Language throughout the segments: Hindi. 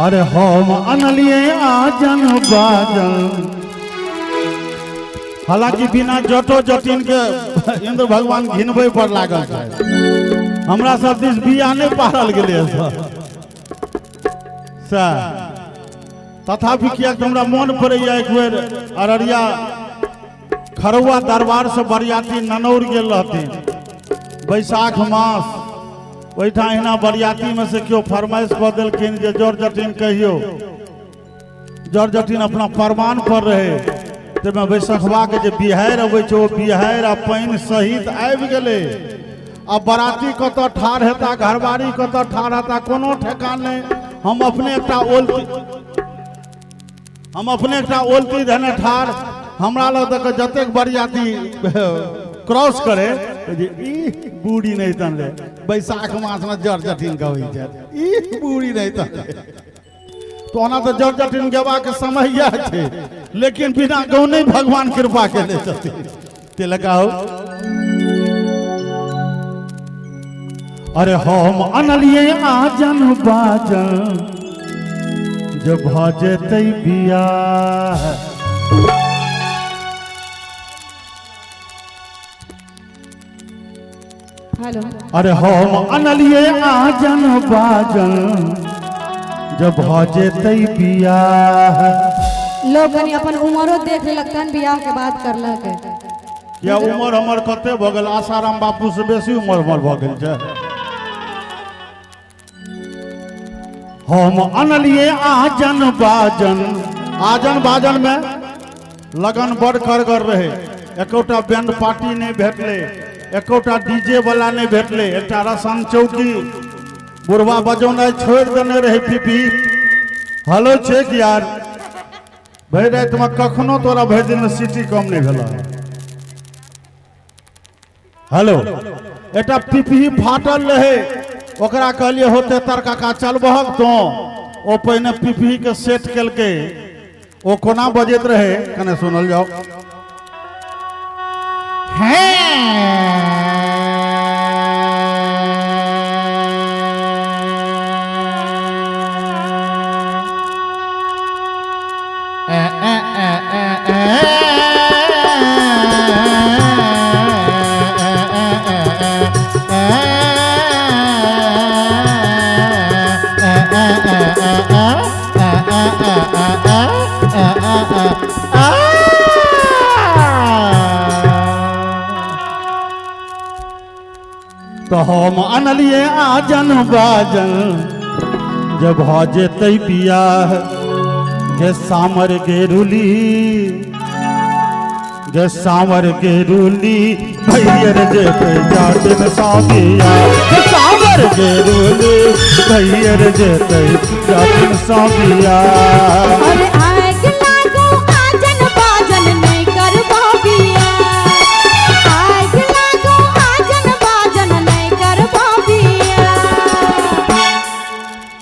अरे हम अनलिए आजन बाजन। हालांकि बिना जटो जटिन के इंद्र भगवान घिनबे पर लागल है। हमरा सब दिस बिया नहीं पारल गेले सर। तथापि किया हमरा मन पड़ैया एक बेर अररिया खरौआ दरबार से बरियाती ननौर गेल रहथिन बैसाख मास। ओहिठाम एहिना बरियाती में से क्यों फरमाइश कऽ देलखिन जे जड़ जटिन कहियो। जड़ जटिन अपना फरमान पर रहे ताहिमे बैसखबा के जे बिहारि अबै छै ओ बिहारि आ पानि सहित आबि गेलै। आ बराती कतऽ ठाढ़ हेता घरबारी कतऽ ठाढ़ हेता कोनो ठेकान नहीं। हम अपने एकटा ओलती धने ठाढ़। हमरा लग तक जतेक बरियाती क्रॉस करे ई बूढ़ी नहीं तनले। बैसाख मास में जड़ जटिन कहै छै ई बूढ़ी नहीं तनले। तो ओना तो जड़ जटिन गेबा के समय यह छै लेकिन बिना गौने भगवान कृपा केले छथिन। ते लगाओ अरे हम अनलिए आजन बाजन जब भजते बियाह। हेलो अरे हम अनलिए आजन बाजन जब भजते बियाह। लोग कनी अपन उम्रो देख लगतन बियाह के बाद करलक। क्या उम्र हमर कते भ गेल? आसाराम बापू से बेसी उम्र हमर भ गेल छै। हम अनलिए आजन बाजन। आजन बाजन में लगन बड़ करगर रहे। एकोटा बैंड पार्टी नहीं भेटले, एकोटा डीजे वाला नहीं भेटले। एकटा रसन चौकी बुढ़वा बजौनाइ छोड़ देने रहे। पीपी हेलो चेक यार भरि राति में कखनो तोरा भरि दिन में सिटी कम नहीं भेला। हेलो एकटा पीपी फाटल रहे ओकरा कहलिए होते तरका चलबहक तो ओ पहिने पीपी के सेट केलके। ओ कोना बजैत रहे कने सुनल जाओ। तो हम अनलिए आजन बाजन जब भजते बियाह। गे सामर गेरुली गे सामर गेरुली भैयर जे जातिन साबिया। गे सामर गेरुली भैयर जे जातिन साबिया। अरे आग लागो आजन बाजन नहीं कर बाबिया। आग लागो आजन बाजन नहीं कर बाबिया।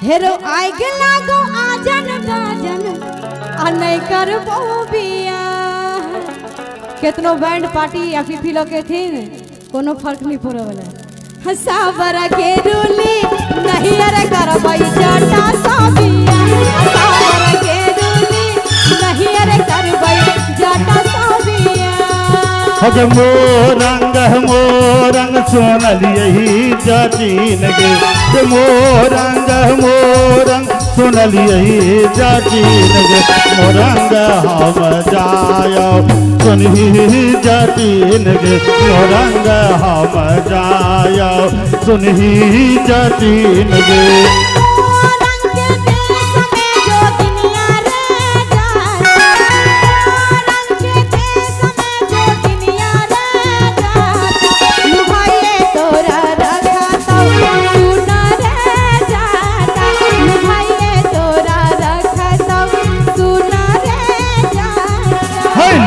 हेरो आग लागो आजन बाजन आ नहीं कर बाबिया। कितनो बैंड पार्टी या फीफी लोग के थी कोनो फर्क नहीं पड़े वाला। सावर के रूली नहीं अरे करबई जटा साबिया। सावर के रूली नहीं अरे करबई जटा साबिया। हज मोरंग सोनलिए जटिन गे। मोरंग सुनलिए जटिन गे। मोरंग हम जायो सुनही जटिन गे। मोरंग हम जायो सुनही जटिन गे।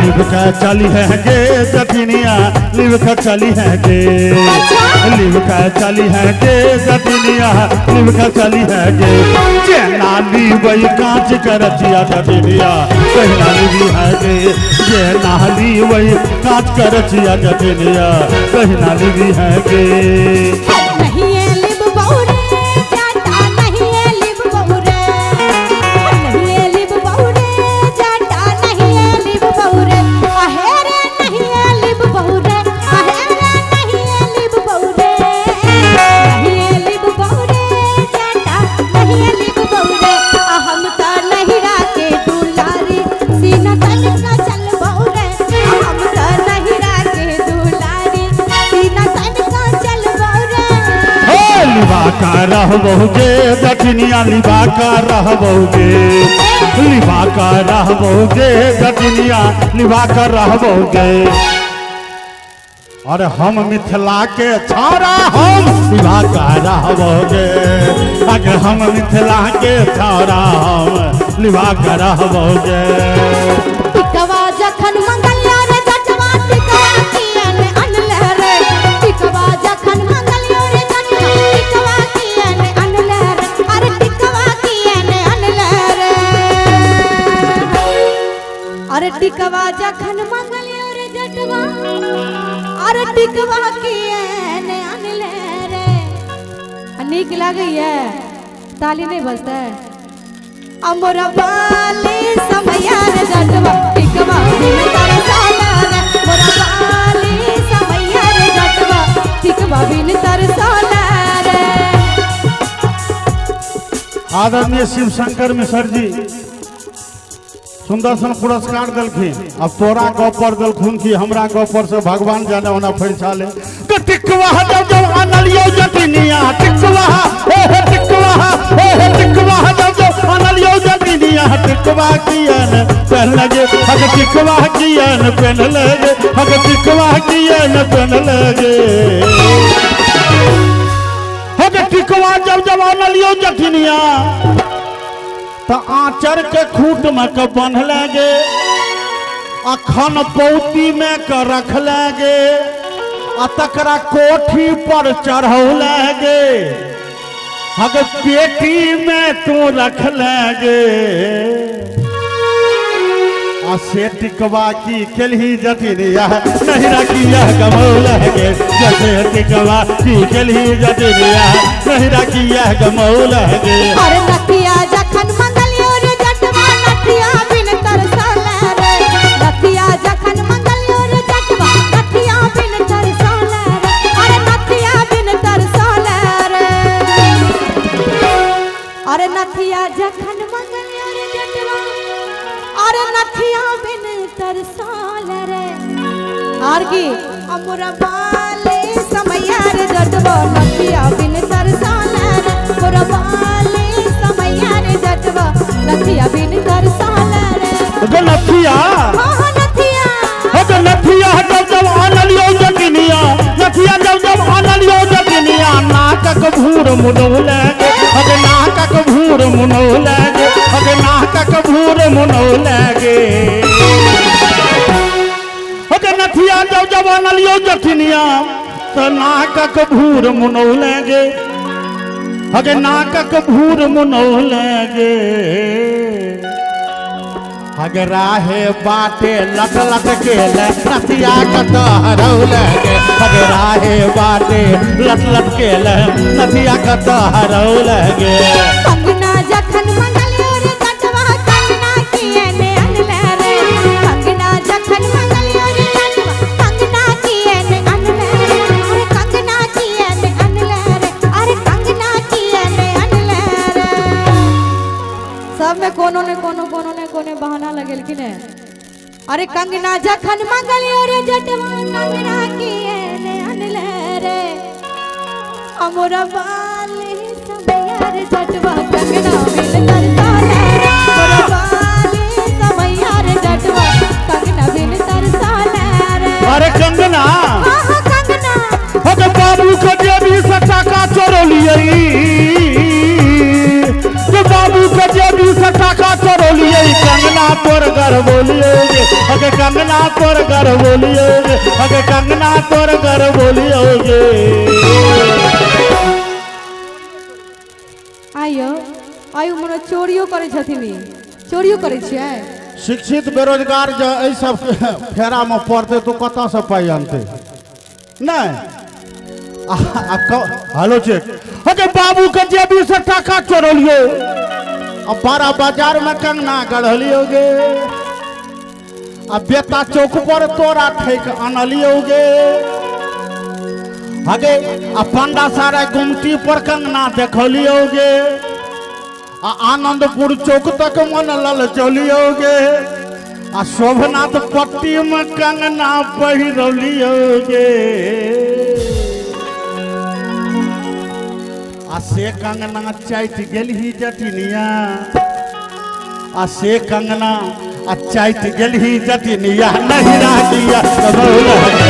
लिवका चली है गे जटिनिया लिवका चली है गे। लिवका चली है गे जटिनिया लिवका चली है गे। जेना लीवई कांच करचिया जटिनिया कहना लीवी है गे। जेना लीवई कांच करचिया जटिनिया कहना लीवी है गे। नहीं लिव बौरे लिबा का रहबोगे जटनिया लिबा का रहबोगे लिबा का रहबोगे जटनिया लिबा का रहबोगे और हम मिथिला के छौरा हम लिबा का रहबोगे अगर हम मिथिला के छौरा हम लिबा का रहबोगे टिकवा जखन मंगलिया रे जटवा टिकवा कियन अनले रे टिकवा जखन मंगलिया रे जटवा टिकवा कियन अनले रे अरे टिकवा कियन अनले रे अरे टिकवा जखन मंगलिया रे जटवा अरे टिकवा कियन अनले रे नीक लागैया ताली नहीं बजता है अमोरा बाले समैया रे जटवा टिकवा बिन तरसाला रे मोरा बाले समैया रे जटवा टिकवा बिन तरसाला रे आदरणीय शिव शंकर मिश्र जी सुंदर सन पुरस्कार दिलखिन अब तोरा गप पर दिलखुन कि हमरा गप पर से भगवान जाने होना फैसा ले तो टिकवा जब जब अनलियो जटनिया टिकवा हे टिकवा हे टिकवा जब जब अनलियो जटनिया टिकवा कियन पहन लगे हग टिकवा कियन पहन लगे हग टिकवा कियन पहन लगे हग टिकवा जब जब अनलियो जटनिया तो आचर के खूट में के बंध लगे अखन पौती में के रख लगे आ तकरा कोठी पर चढ़ौ लगे अगर पेटी में तू रख लगे आ से टिकवा की केलही जटनिया नहीं रखिया गमौ लगे जैसे टिकवा की केलही जटनिया नहीं रखिया गमौ लगे अरे नथिया जखन मंगलियो रे जटवा नथिया बिन तरसाला रे नथिया जखन मंगलियो रे जटवा नथिया बिन तरसाला रे अरे नथिया बिन तरसाला रे अरे नथिया जखन मंगलियो रे जटवा अरे नथिया बिन तरसाला रे आर की अमोरा बाले समैया रे जटवा नथिया बिन तरसाला रे मोरा बाले समैया रे जटवा नथिया बिन तरसाला रे नथिया हां नथिया नथिया जब जब अनलियो जटनिया नथिया जब जब अनलियो जटनिया नाकक भूर मुनौ लगे अगे नाकक भूर मुनौ लगे अगे नाकक भूर मुनौ लगे अगे नथिया जब जब अनलियो जटनिया तो नाकक भूर मुनौ लगे अगे नाकक भूर मुनौ लगे अगे राहे बाटे लट लट के नथिया कतहरौ लगे अगे राहे बाटे लट लट के नथिया कतहरौ लगे कंगना जखन मंगलियो रे जटवा कंगना कियने अनले रे कंगना जखन मंगलियो रे जटवा कंगना कियने अनले रे अरे कंगना कियने अनले रे अरे कंगना कियने अनले रे सब में कोनो ने कोने बहाना लगेल कि ने अरे कंगना जखन मंगलियो रे जटवा कंगना कियने अनले रे अमोरा बाले समैया रे जटवा कंगना बिन तरसाला रे मोरा बाले समैया रे जटवा कंगना बिन तरसाला रे अरे कंगना हां कंगना अगे बाबू के जेबी से टाका चोरलिए जो बाबू के जेबी से टाका चोरलिए कंगना तोर घर बोलिए अगे कंगना तोर घर बोलिए अगे कंगना तोर घर बोलिए आयो आयु मनो चोरियो करे छथिन चोरियो करे छियै शिक्षित बेरोजगार जो एहि सब फेरा में पड़ते तो कत से पाई आनते नहीं हेलो चेक अगे बाबू के जेबी से टाका चोरलिए अब बड़ा बाजार में कंगना गढ़लियोगे अब बेता चौक पर तोरा ठेक अनलियोगे अगे पंडा सारा गुमटी पर कंगना देखलियोगे आनंदपुर चौक तक मन लल चलियोगे शोभनाथ पट्टी में कंगना पहिरलियोगे आ से कंगना चाट गेलही जटिनिया आ से कंगना आ चाट गेलही जटिनिया नहिरा किया गमौला गे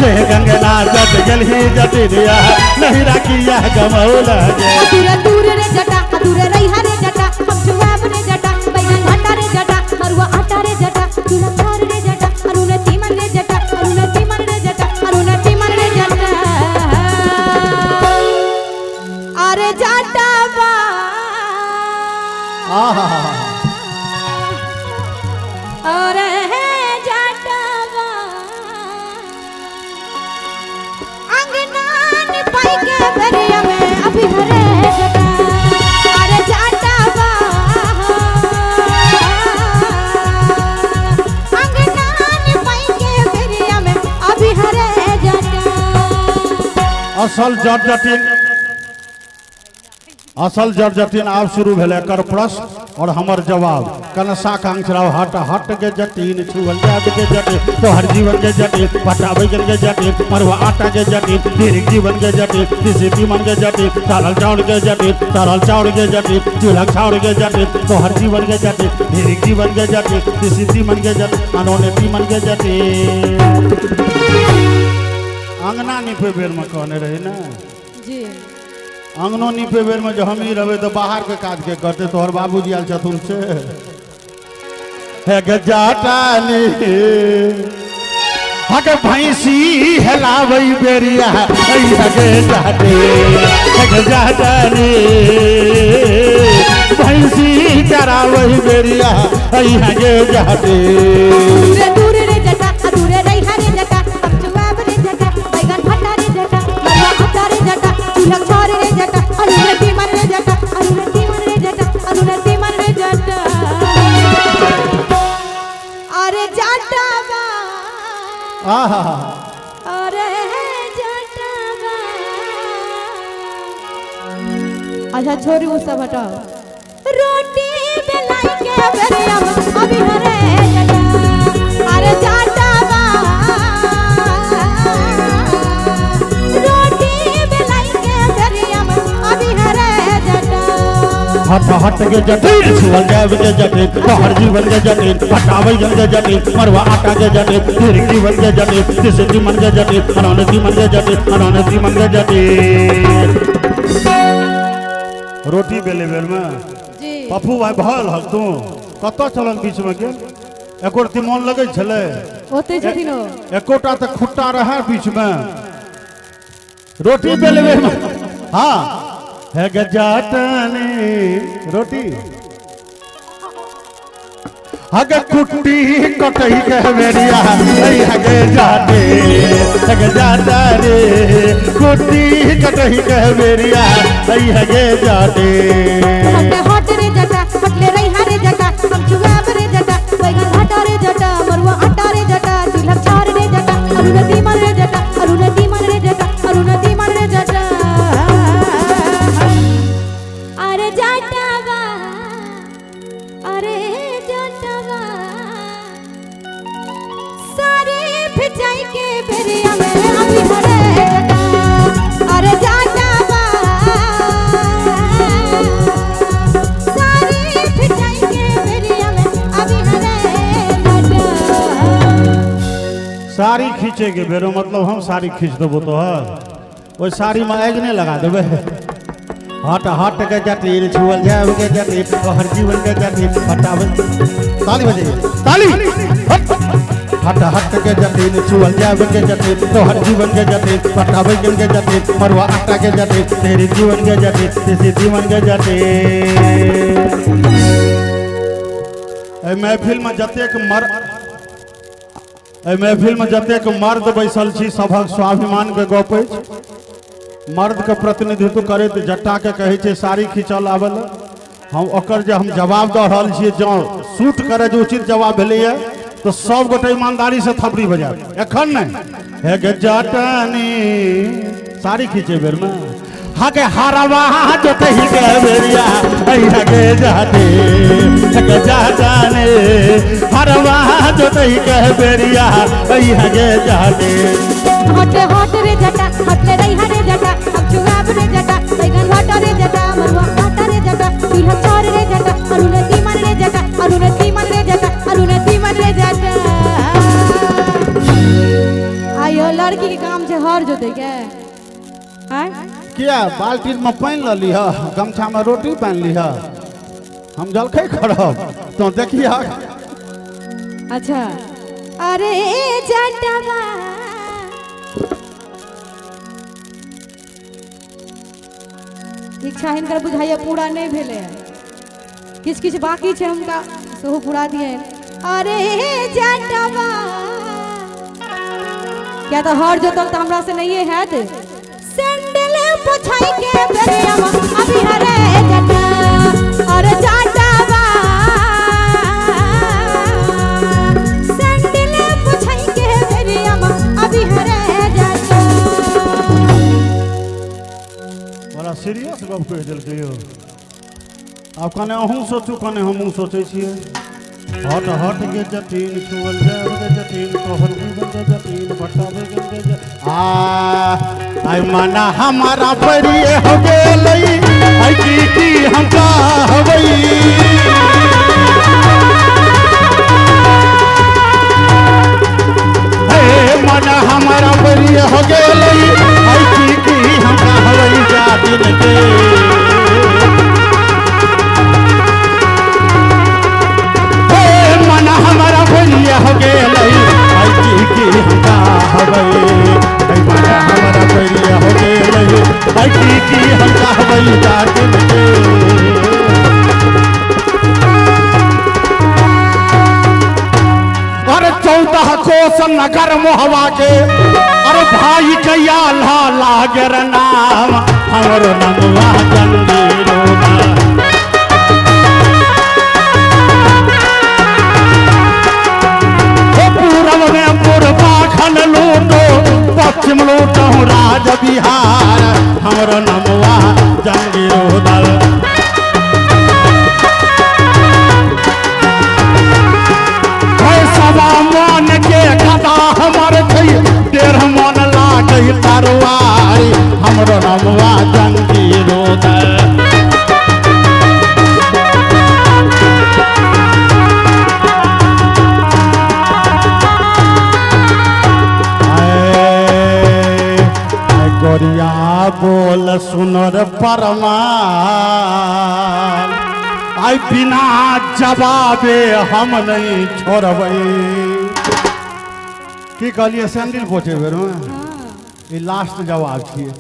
से कंगना चाट गेलही जटिनिया नहिरा किया गमौला गे दूर दूर रे जटा दूर रहिहा रे जटा हम छुआब रे जटा बैगन भाटा रे जटा मरुआ आटा रे जटा चूल्हा चार रे जटा अरुण तीमन रे जटा अरुण तीमन रे जटा अरुण तीमन रे जटा अरे जटा बा आहा अरे जटा बा अंगना निपाई के बेरिया में अभी हरे जटा अरे जटा बा अंगना निपाई के बेरिया में अभी हरे जटा असल जट जटिन आप शुरू भेले कर प्रश्न और हमर जवाब कनसा कांचराव हट हट के जटिन छुअल जाब के जटिन तोहर जीवन के जटिन पटाबै के जटिन मरुआ आटा के जटिन दीर्घ जीवन के जटिन दिसिती मन के जटिन तरल चाउर के जटिन चूल्हा चाउर के जटिन तोहर जीवन के जटिन दीर्घ जीवन के जटिन दिसिती मन के जटिन अनोनती मन के जटिन अंगना निपे बेर में कहने रहे ना जी अंगनो निपे बेर में जो हम ही रहे तो बाहर के काज के करते तोहर बाबूजी आल छथुन से है गजाटानी हके भैंसी हेलावई बेरिया है गजाटे है गजाटानी भैंसी चरावई बेरिया है गजाटे दूर दूर रे जटा दूर रहिहा रे जटा हम छुआब रे जटा बैगन भाटा रे जटा मरुआ आटा रे जटा चूल्हा चार रे जटा अरुण तीमन रे जटा अरुण तीमन रे जटा अरुण तीमन रे जटा अरे जटा बा आहा अरे जटा बा अच्छा छोरी वो सब हटाओ रोटी बेलाई के बेरिया में अभी हरे जटा अरे जटा बा रोटी बेलाई के बेरिया में अभी हरे जटा हट हट के जटिन छुअल जाब के जटिन तोहर जीवन के जटिन पटाबै के जटिन मरुआ आटा के जटिन दीर्घ जीवन के जटिन दिसिती मन के जटिन अनोनती मन के जटिन अनोनती मन के जटिन रोटी बेले बेर में जी पप्पू भाई भल हक तू कत चलन बीच में के एको रती मन लगे छले ओते छथिन ओ एकोटा तक खुट्टा रहे बीच में रोटी बेले बेर में हाँ है गजाटनी रोटी हगे कुट्टी कटही के बेरिया हगे जाटे हगे जाटा रे कुट्टी कटही के बेरिया हगे जाटे हटे हट रे जटा हटले रहिहा रे जटा हम छुआब रे जटा बैगन भाटा रे जटा मरुआ आटा रे जटा चूल्हा चार रे जटा अरुण तीमन रे जटा अरुण तीमन रे जटा अरुण तीमन रे जटा अरे जटा बा अरे जटा बा सारे भिजाई के बेरिया में अभी हरे जटा अरे जटा बा सारे भिजाई के बेरिया में अभी हरे जटा साड़ी खींचे के बेरो मतलब हम साड़ी खींच देबो तो है ओई साड़ी में आग नहीं लगा देबे हट हट के जटिन छुअल जाब के जटिन तोहर जीवन के जटिन पटाबै ताली बजे ताली हट हट के जटिन छुअल जाब के जटिन तोहर जीवन के जटिन पटाबै के जटिन मरुआ आटा के जटिन तेरी जीवन के जटिन तेरी जीवन के जटिन ए महफिल में जतेक मर्द बैसल छी सभक स्वाभिमान के गप अछि मर्द के प्रतिनिधित्व करे तो जट्टा के कहे छे साड़ी खींचल आवेल हम ओकर जे हम जवाब दऽ रहल छियै जँ शूट करे जो उचित जवाब भेलैया तो सब गोटे ईमानदारी से थपड़ी बजाब एखन नहीं हे गे जटनी साड़ी खींचे बेर में हगे हरवा जोतही के बेरिया हगे जाते हगे जाने हरवा जोतही के बेरिया हगे जाते हटे हट रे जटा हटले रहिहा रे जटा हम छुआब रे जटा बैगन भाटा हर जोते के आय क्या बाल्टी में पानी ल लीह, गमछा में रोटी बांध लीह, हम जलखै करब तो देखिए। अच्छा अरे जटवा इच्छा हिनकर बुझाइए पूरा नहीं भेले, किछ किछ बाकी छे हमका सेहो पूरा दिए। अरे जटवा क्या तो हर जोतल तो हमरा से नहीं है सैंडल पोछाई के बेरियावा अभी हरे जटा। अरे जटवा सैंडल पोछाई के बेरियावा अभी हरे जटा। बड़ा सीरियस गप कह दिलकै यौ। आब कने अहूँ सोचू कने हमहूँ सोचै छियै। हट हट के जटीन छुअल जाब के जटीन तोहर जीवन के जटीन बटावे के आई मना हमारा परिये हो गेलई आई की हम कहबई। हे मना हमारा परिये हो गेलई आई की हम कहबई जातिन के। हमारा भैया हो गेलई आई की हम कहबई। हमारा भैया हो गेलई आई की हम कहबई जातिन के। अरे 14 कोस नगर मोहवा के अरे भाई कैया लागे नाम हमरो नमवा जंगीरोदा। लूटो पश्चिम लूटो राज बिहार हमरो नमवा जंगीरोदल। सवा मन के कथा हमर छै 1.5 मन लागे तरुआरी हमरो नमवा जंगीरोदल। गोरिया बोल सुनर परमान आई बिना जवाबे हम नहीं छोड़बै। की कहलिए सैंडल पोछे बेर में ये लास्ट जवाब छिए।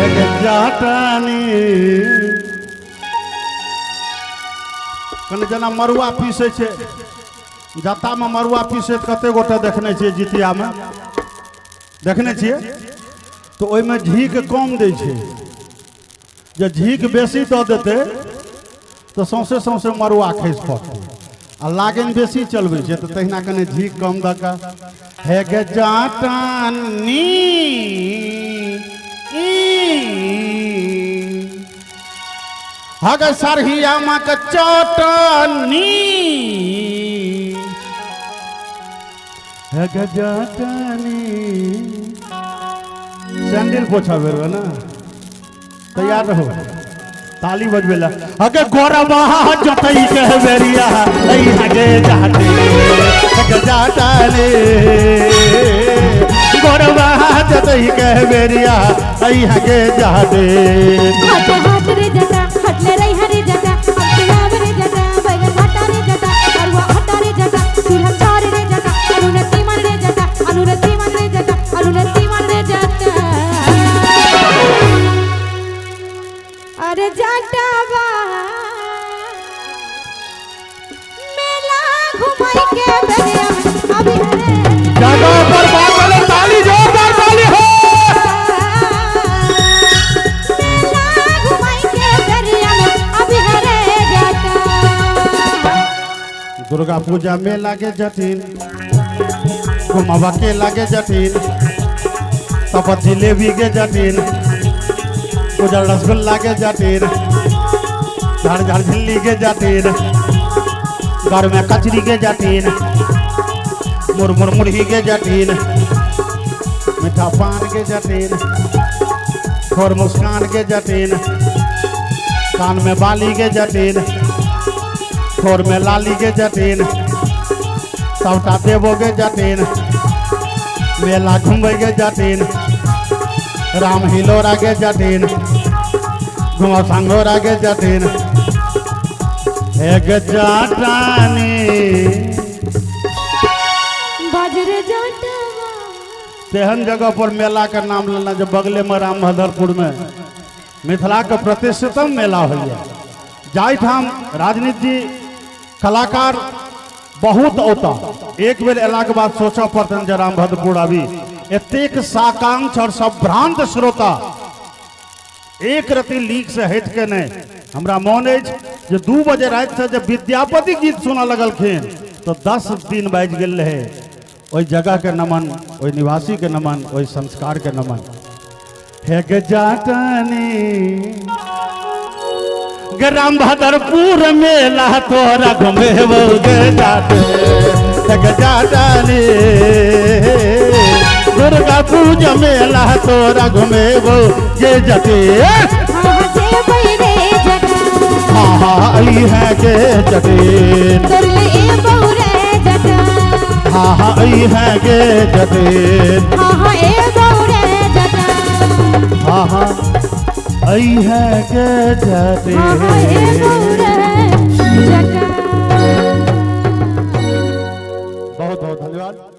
एक जटनी कने जना मरुआ पीसे छे जता में मरुआ पीसे कते गोटे देखने छिए जितिया में देखने छिए तो ओहि में झीक कम दै छै। जे झीक बेसी दऽ देते तो सौंसे सौंसे मरुआ खसि पड़तै आ लागन बेसी चलबै छै तो तहिना कने झीक कम दऽ कऽ हे गे जाटनी हगे सरहिया माँ के चटनी हे गे जाटनी। सैंडल पोछा बेर ना तैयार रहो ताली बजबेला। अगे गोरबा जतई के बेरिया लई हगे जाटे हगे जाटाले। गोरबा जतई के बेरिया लई हगे जाटे। हाथ हाथ रे जटा हटले रही हरे जटा अब रे जटा बैगन घाटा रे जटा अरुआ हटा रे जटा चूल्हा चार रे जटा अनुनति मन रे जटा अनुनति मन रे जटा अनुनति मन रे जटा। अरे जटावा मेला घुमाई के बेरिया अभी हरे जगह पर बादल ताली जोरदार ताली हो। मेला घुमाई के बेरिया अभी हरे जटा। दुर्गा पूजा में लागे जटिन घुमावा के लागे जटिन तब जिलेबी के जटिन उजर रसगुल्ला के जटिन झाड़ झाड़ झिल्ली के जटिन घर में कचरी के जटिन मुरमुर मुरही के जटिन मीठा पान के जटिन ठोर मुस्कान के जटिन कान में बाली के जटिन ठोर में लाली के जटिन सबटा देवो के जटिन मेला घूमे के जटिन राम हिलोर आगे जटिन घुमा सांगोर आगे जटिन एक जाटानी बाजरे जाटवा तेहन जगह पर मेला का नाम लेना जो बगले में राम भदरपुर में मिथिला के प्रतिष्ठितम मेला होइए जाहिठाम राजनीति जी कलाकार बहुत औता एक बेर एला के बाद सोचा पड़तन जे राम भदरपुर आबी एतेक साकांक्ष और संभ्रांत श्रोता एक रति लीक से हट के नहीं हमरा मन अछि जे 2 बजे रात से जब विद्यापति गीत सुना लगलखिन तो 10 दिन बाज गेल रहे ओई जगह के नमन ओई निवासी के नमन ओई संस्कार के नमन हे गे जाटनी गे राम भदरपुर मेला तोरा घुमेबो गे जाट हे गे जाटनी दुर्गा पूजा मेला तोरा घुमेबो गे जटे हाँ जे बैरे जटा हाँ आई है गे जटे तोरले ए बौरे जटा हाँ आई है गे जटे हाँ ए बौरे जटा हाँ आई है गे जटे हाँ ए बौरे जटा बहुत बहुत धन्यवाद।